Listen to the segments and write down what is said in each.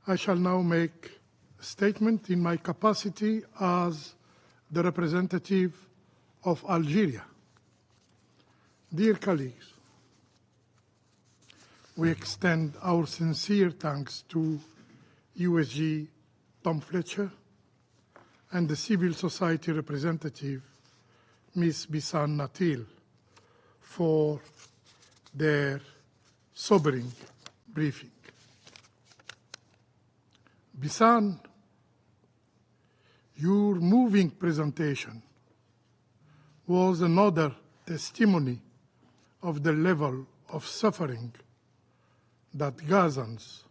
I shall now make a statement in my capacity as the representative of Algeria. Dear colleagues, we extend our sincere thanks to USG Tom Fletcher and the civil society representative, Ms. Bisan Natil, for their sobering briefing. Bisan, your moving presentation was another testimony of the level of suffering that Gazans,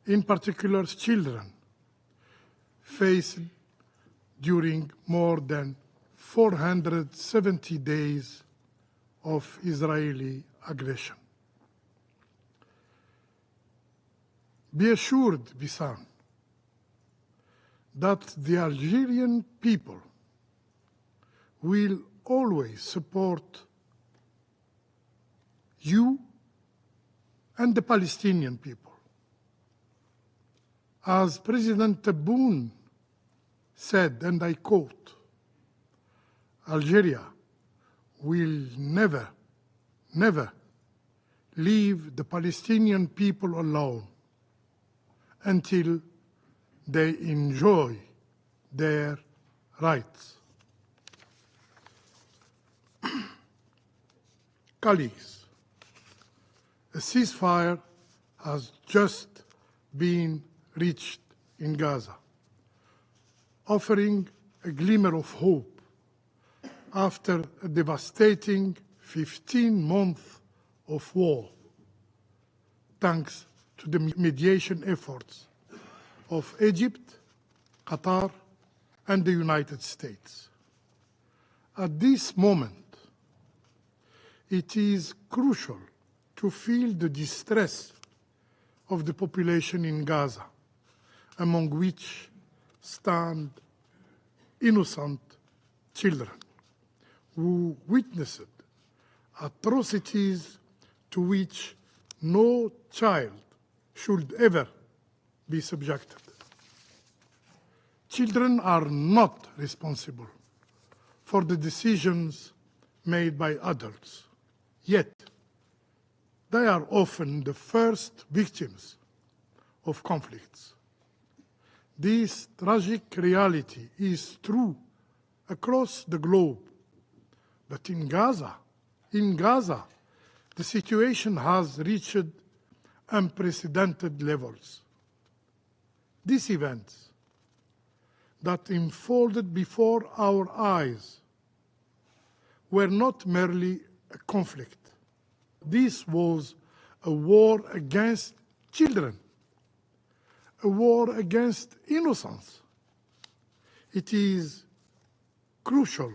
in particular children, faced during more than 470 days of Israeli aggression. Be assured, Bisan, that the Algerian people will always support you and the Palestinian people. As President Tebboune said, and I quote, "Algeria will never, never leave the Palestinian people alone until they enjoy their rights." Colleagues, a ceasefire has just been reached in Gaza, offering a glimmer of hope after a devastating 15 months of war, thanks to the mediation efforts of Egypt, Qatar, and the United States. At this moment, it is crucial to feel the distress of the population in Gaza, among which stand innocent children who witnessed atrocities to which no child should ever be subjected. Children are not responsible for the decisions made by adults, yet they are often the first victims of conflicts. This tragic reality is true across the globe, but in Gaza, the situation has reached unprecedented levels. These events that unfolded before our eyes were not merely a conflict. This was a war against children, a war against innocence. It is crucial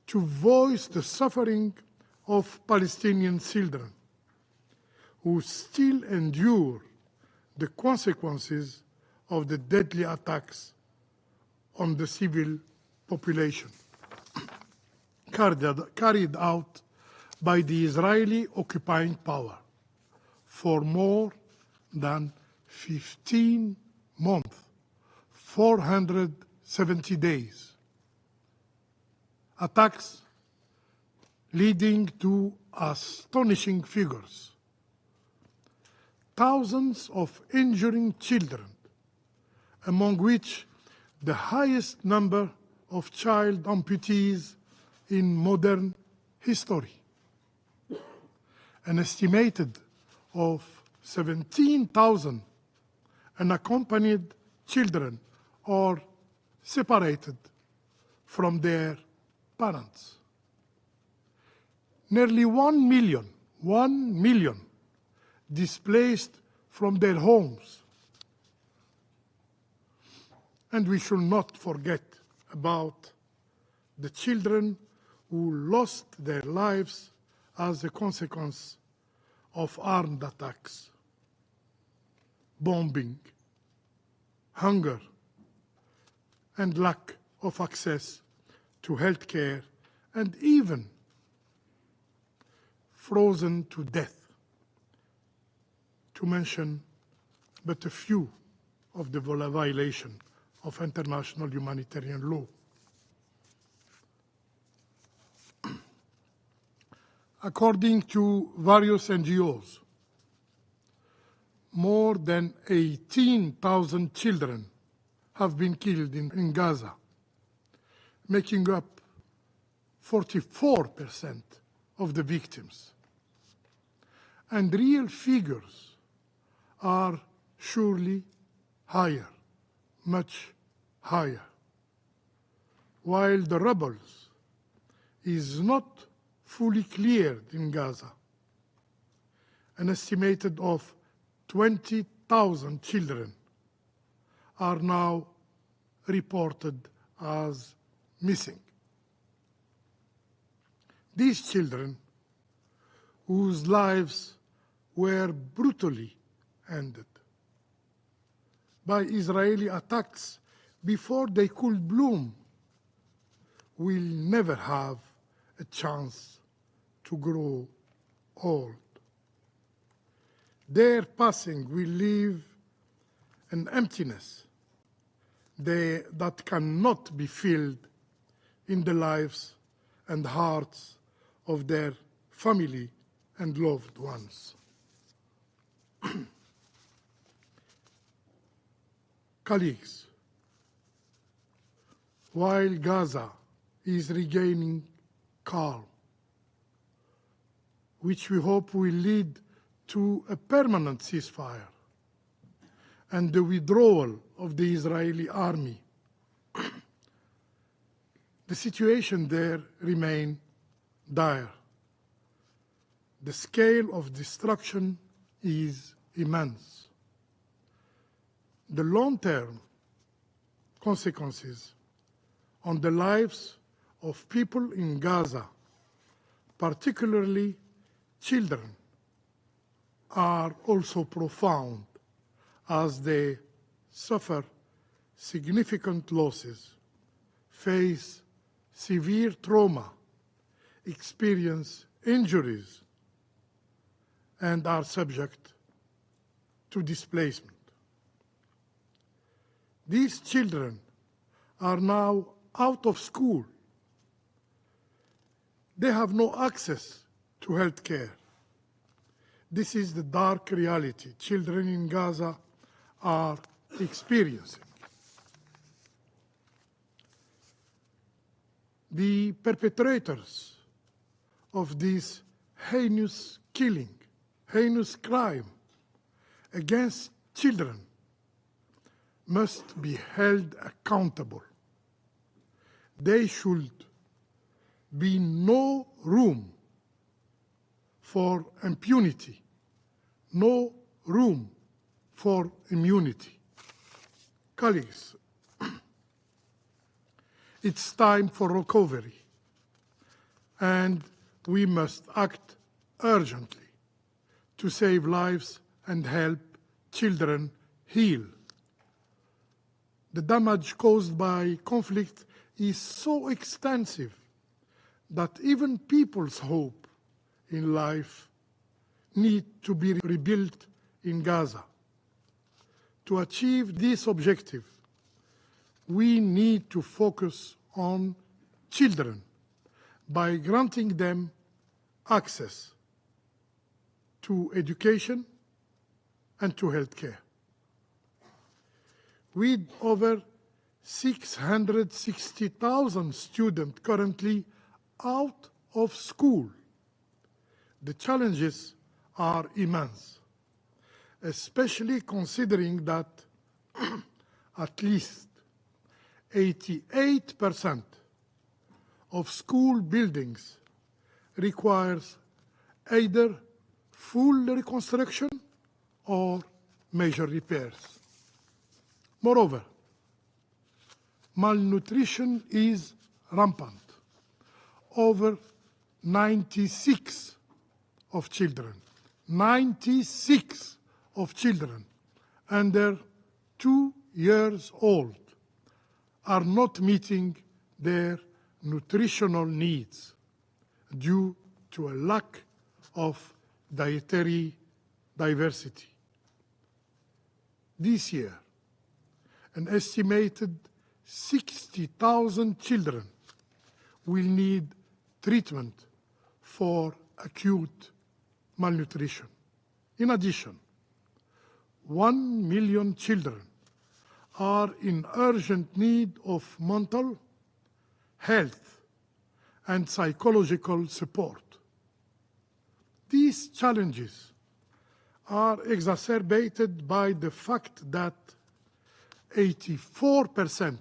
to voice the suffering of Palestinian children who still endure the consequences of the deadly attacks on the civil population carried out by the Israeli occupying power for more than 15 months, 470 days. Attacks leading to astonishing figures. Thousands of injuring children, among which the highest number of child amputees in modern history. An estimated of 17,000 unaccompanied children are separated from their parents. Nearly 1 million displaced from their homes. And we should not forget about the children who lost their lives as a consequence of armed attacks, bombing, hunger, and lack of access to health care, and even frozen to death, to mention but a few of the violations of international humanitarian law. According to various NGOs, more than 18,000 children have been killed in Gaza, making up 44% of the victims. And real figures are surely higher, much higher. While the rubble is not fully cleared in Gaza, an estimated of 20,000 children are now reported as missing. These children, whose lives were brutally ended by Israeli attacks before they could bloom, will never have a chance to grow old. Their passing will leave an emptiness that cannot be filled in the lives and hearts of their family and loved ones. Colleagues, while Gaza is regaining calm, which we hope will lead to a permanent ceasefire and the withdrawal of the Israeli army, the situation there remains dire. The scale of destruction is immense. The long-term consequences on the lives of people in Gaza, particularly children, are also profound as they suffer significant losses, face severe trauma, experience injuries, and are subject to displacement. These children are now out of school. They have no access to health care. This is the dark reality children in Gaza are experiencing. The perpetrators of this heinous killing, heinous crime against children must be held accountable. There should be no room for impunity, no room for immunity. Colleagues, it's time for recovery, and we must act urgently to save lives and help children heal. The damage caused by conflict is so extensive that even people's hope in life need to be rebuilt in Gaza. To achieve this objective, we need to focus on children by granting them access to education and to health care. With over 660,000 students currently out of school, the challenges are immense, especially considering that at least 88% of school buildings requires either full reconstruction or major repairs. Moreover, malnutrition is rampant. Over 96 of children under 2 years old are not meeting their nutritional needs due to a lack of dietary diversity. This year, an estimated 60,000 children will need treatment for acute malnutrition. In addition, 1 million children are in urgent need of mental health and psychological support. These challenges are exacerbated by the fact that 84%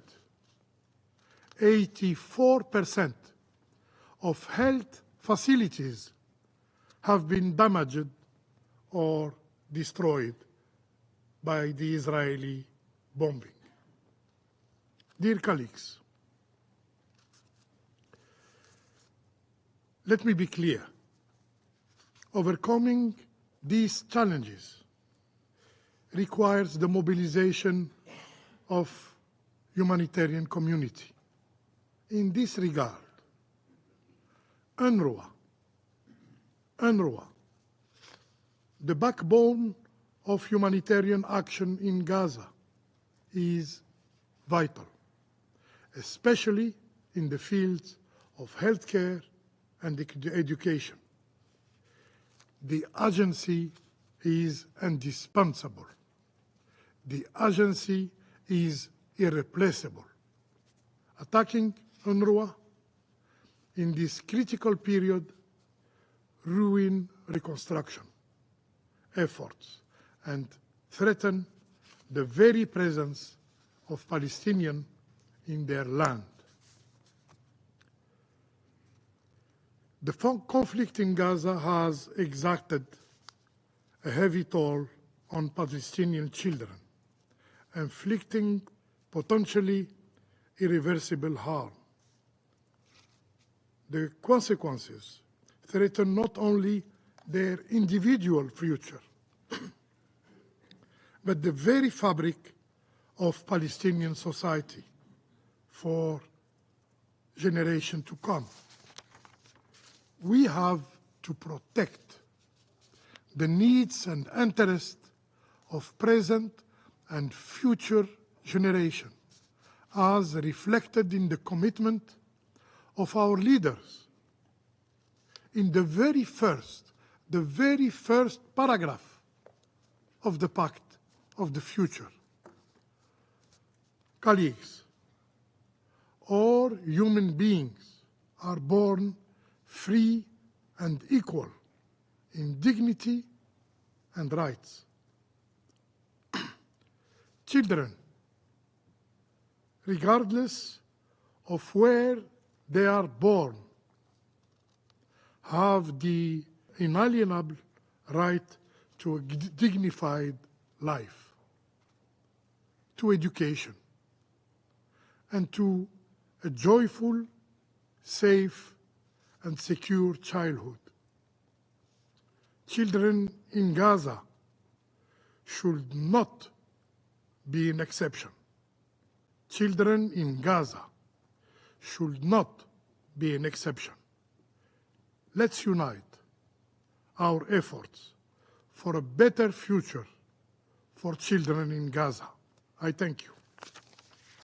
of health facilities have been damaged or destroyed by the Israeli bombing. Dear colleagues, let me be clear. Overcoming these challenges requires the mobilization of humanitarian community. In this regard, UNRWA, the backbone of humanitarian action in Gaza, is vital, especially in the fields of healthcare and education. The agency is indispensable. The agency is irreplaceable. Attacking UNRWA in this critical period ruin reconstruction efforts and threaten the very presence of Palestinians in their land. The conflict in Gaza has exacted a heavy toll on Palestinian children, inflicting potentially irreversible harm. The consequences threaten not only their individual future, but the very fabric of Palestinian society for generations to come. We have to protect the needs and interests of present and future generations, as reflected in the commitment of our leaders. In the very first paragraph of the Pact of the Future. Colleagues, all human beings are born free and equal in dignity and rights. Children, regardless of where they are born, have the inalienable right to a dignified life, to education, and to a joyful, safe, and secure childhood. Children in Gaza should not be an exception. Children in Gaza should not be an exception. Let's unite our efforts for a better future for children in Gaza. I thank you.